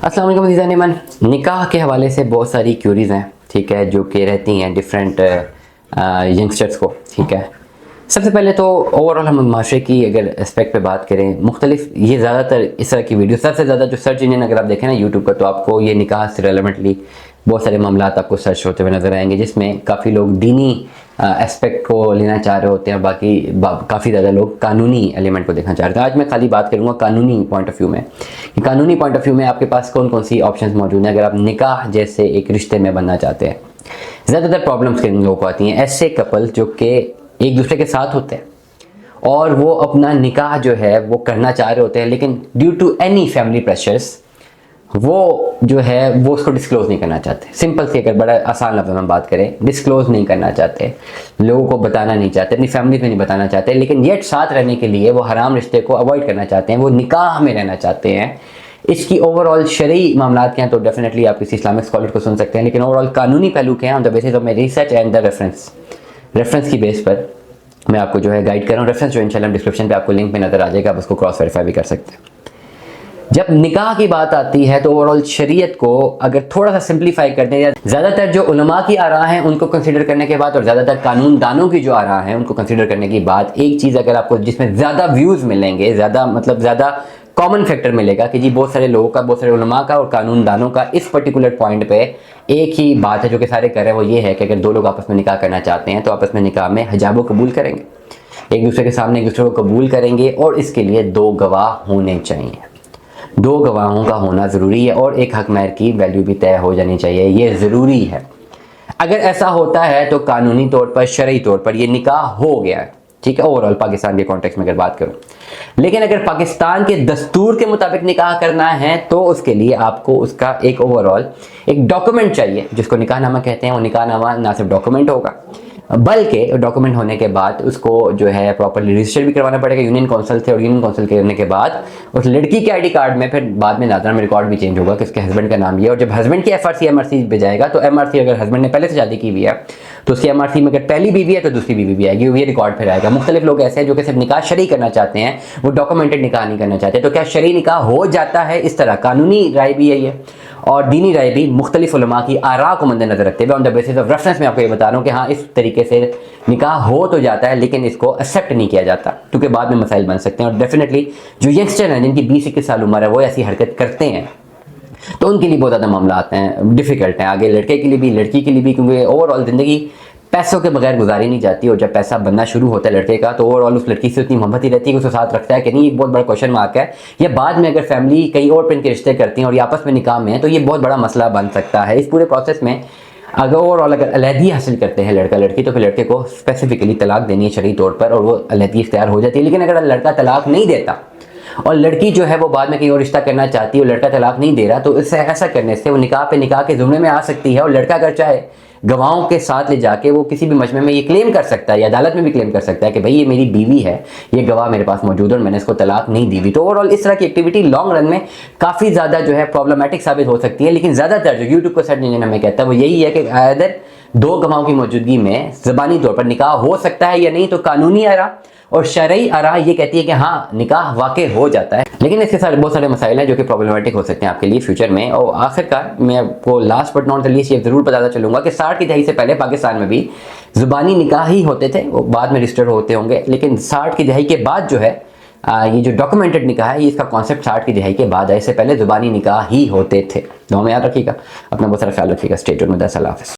अस्सलाम वालेकुम अज़ीज़ान ईमान। निकाह के हवाले से बहुत सारी क्यूरीज़ हैं, ठीक है, जो कि रहती हैं डिफरेंट यंगस्टर्स को, ठीक है। सबसे पहले तो ओवरऑल हम माशरे की अगर एस्पेक्ट पे बात करें, मुख्तलिफ ये ज़्यादातर इस तरह की वीडियो सबसे ज़्यादा जो सर्च इंजन अगर आप देखें ना यूट्यूब का, तो आपको ये निकाह से रेलेवेंटली बहुत सारे मामलात आपको सर्च होते हुए नज़र आएंगे, जिसमें काफ़ी लोग दीनी एस्पेक्ट को लेना चाह रहे होते हैं, बाकी काफ़ी ज़्यादा लोग कानूनी एलिमेंट को देखना चाह रहे हैं। आज मैं खाली बात करूँगा कानूनी पॉइंट ऑफ व्यू में। कानूनी पॉइंट ऑफ व्यू में आपके पास कौन कौन सी ऑप्शंस मौजूद हैं अगर आप निकाह जैसे एक रिश्ते में बनना चाहते हैं। ज़्यादातर प्रॉब्लम्स किन लोगों को आती हैं? ऐसे कपल जो कि एक दूसरे के साथ होते हैं और वो अपना निकाह जो है वो करना चाह रहे होते हैं, लेकिन due to any family pressures वो जो है वो उसको डिस्क्लोज़ नहीं करना चाहते। सिंपल सी अगर बड़ा आसान लफ्ज़ में बात करें, डिस्क्लोज़ नहीं करना चाहते, लोगों को बताना नहीं चाहते, अपनी फैमिली में नहीं बताना चाहते, लेकिन येट साथ रहने के लिए वो हराम रिश्ते को अवॉइड करना चाहते हैं, वो निकाह में रहना चाहते हैं। इसकी ओवरऑल शरई मामलात के हैं तो डेफिनेटली आप किसी इस्लामिक स्कॉलर को सुन सकते हैं, लेकिन ओवरऑल कानूनी पहलू के हैं on the basis of my research and the reference की बेस पर मैं आपको जो है गाइड कर रहा हूँ। रेफरेंस जो इंशाल्लाह डिस्क्रिप्शन पे आपको लिंक में नज़र आ जाएगा, आप उसको क्रॉस वेरीफाई भी कर सकते हैं। जब निकाह की बात आती है तो ओवरऑल शरीयत को अगर थोड़ा सा सिंप्लीफाई कर दें, या ज़्यादातर जो उलमा की आरा हैं उनको कंसीडर करने के बाद और ज़्यादातर कानून दानों की जो आरा हैं उनको कंसीडर करने के बाद, एक चीज़ अगर आपको जिसमें ज़्यादा व्यूज़ मिलेंगे, ज़्यादा कॉमन फैक्टर मिलेगा कि जी बहुत सारे लोगों का, बहुत सारे उलमा का और कानून दानों का इस पर्टिकुलर पॉइंट पे एक ही बात है जो कि सारे कर रहे हैं, वो ये है कि अगर दो लोग आपस में निकाह करना चाहते हैं तो आपस में निकाह में हिजाब कबूल करेंगे, एक दूसरे के सामने एक दूसरे को कबूल करेंगे और इसके लिए दो गवाह होने चाहिए। दो गवाहों का होना ज़रूरी है और एक हक महर की वैल्यू भी तय हो जानी चाहिए, ये ज़रूरी है। अगर ऐसा होता है तो कानूनी तौर पर, शरई तौर पर ये निकाह हो गया है, ठीक है, ओवरऑल पाकिस्तान के कॉन्टेक्स्ट में अगर बात करूं। लेकिन अगर पाकिस्तान के दस्तूर के मुताबिक निकाह करना है तो उसके लिए आपको उसका एक ओवरऑल एक डॉक्यूमेंट चाहिए जिसको निकाहनामा कहते हैं। वो निकाहनामा ना सिर्फ डॉक्यूमेंट होगा बल्कि डॉक्यूमेंट होने के बाद उसको जो है प्रॉपर्ली रजिस्टर भी करवाना पड़ेगा यूनियन काउंसिल से, और यूनियन काउंसिल करने के बाद उस लड़की के आईडी कार्ड में फिर बाद में नाज़रा में रिकॉर्ड भी चेंज होगा कि उसके हस्बैंड का नाम ये है। और जब हस्बैंड की एफआरसी एमआरसी पे जाएगा तो एमआरसी अगर हस्बैंड ने पहले से शादी की हुई है तो उसकी एमआरसी में अगर पहली बीवी है तो दूसरी बीवी भी आएगी, ये रिकॉर्ड फिर आएगा। मुख्तलिफ लोग ऐसे हैं जो कि सिर्फ निकाह शरई करना चाहते हैं, वो डॉक्यूमेंटेड निकाह नहीं करना चाहते। तो क्या शरई निकाह हो जाता है इस तरह? कानूनी राय भी है ये और दीनी राय भी मुख्तलिफ उलमा की आरा को मद्देनजर रखते हुए on the basis of reference में आपको ये बता रहा हूँ कि हाँ इस तरीके से निकाह हो तो जाता है, लेकिन इसको एक्सेप्ट नहीं किया जाता क्योंकि बाद में मसाइल बन सकते हैं। और डेफिनेटली जो यंगस्टर हैं जिनकी 20-21 साल उम्र है वो ऐसी हरकत करते हैं तो उनके लिए बहुत ज़्यादा मामला आते हैं, डिफ़िकल्ट हैं आगे, लड़के के लिए भी लड़की के लिए भी, क्योंकि ओवरऑल ज़िंदगी पैसों के बगैर गुजारी नहीं जाती। और जब पैसा बनना शुरू होता है लड़के का तो ओवरऑल उस लड़की से उतनी मोहब्बत ही रहती है कि उसके साथ रखता है कि नहीं, एक बहुत बड़ा क्वेश्चन मार्क है। या बाद में अगर फैमिली कहीं और पे रिश्ते करती हैं और ये आपस में निकाह में है तो ये बहुत बड़ा मसला बन सकता है। इस पूरे प्रोसेस में अगर ओवरऑल अगर अलहदगी हासिल करते हैं लड़का लड़की तो फिर लड़के को स्पेसिफिकली तलाक देनी है शरई तौर पर और वो अलहदगी इख्तियार हो जाती है। लेकिन अगर लड़का तलाक नहीं देता और लड़की जो है वो बाद में कहीं और रिश्ता करना चाहती है और लड़का तलाक नहीं दे रहा, तो इससे ऐसा करने से वो निकाह पे निकाह के ज़ुम्मे में आ सकती है। और लड़का अगर चाहे गवाहों के साथ ले जाके वो किसी भी मजमे में ये क्लेम कर सकता है या अदालत में भी क्लेम कर सकता है कि भाई ये मेरी बीवी है, ये गवाह मेरे पास मौजूद है और मैंने इसको तलाक नहीं दी हुई। तो ओवरऑल इस तरह की एक्टिविटी लॉन्ग रन में काफ़ी ज़्यादा जो है प्रॉब्लमेटिक साबित हो सकती है। लेकिन ज़्यादातर जो यूट्यूब को सर्च इंजन हमें कहता है वो यही है कि अदर दो गवाहों की मौजूदगी में ज़बानी तौर पर निकाह हो सकता है या नहीं। तो कानूनी आरा और शरई आरा ये कहती है कि हाँ निकाह वाक़ई हो जाता है, लेकिन इसके साथ बहुत सारे मसाइल हैं जो कि प्रॉब्लमेटिक हो सकते हैं आपके लिए फ्यूचर में। और आखिरकार मैं आपको last but not the least ये ज़रूर बताता चलूँगा कि 60 की दहाई से पहले पाकिस्तान में भी ज़ुबानी निकाह ही होते थे, वो बाद में रजिस्टर होते होंगे। लेकिन 60 की दहाई के बाद जो है ये जो डॉक्यूमेंटेड निकाह है, इसका कॉन्सेप्ट 60 की दहाई के बाद है, इससे पहले ज़ुबानी निकाह ही होते थे। दुआ में याद रखिएगा, अपना बहुत सारा ख्याल रखिएगा। Stay tuned with us. अल्लाह हाफ़िज़।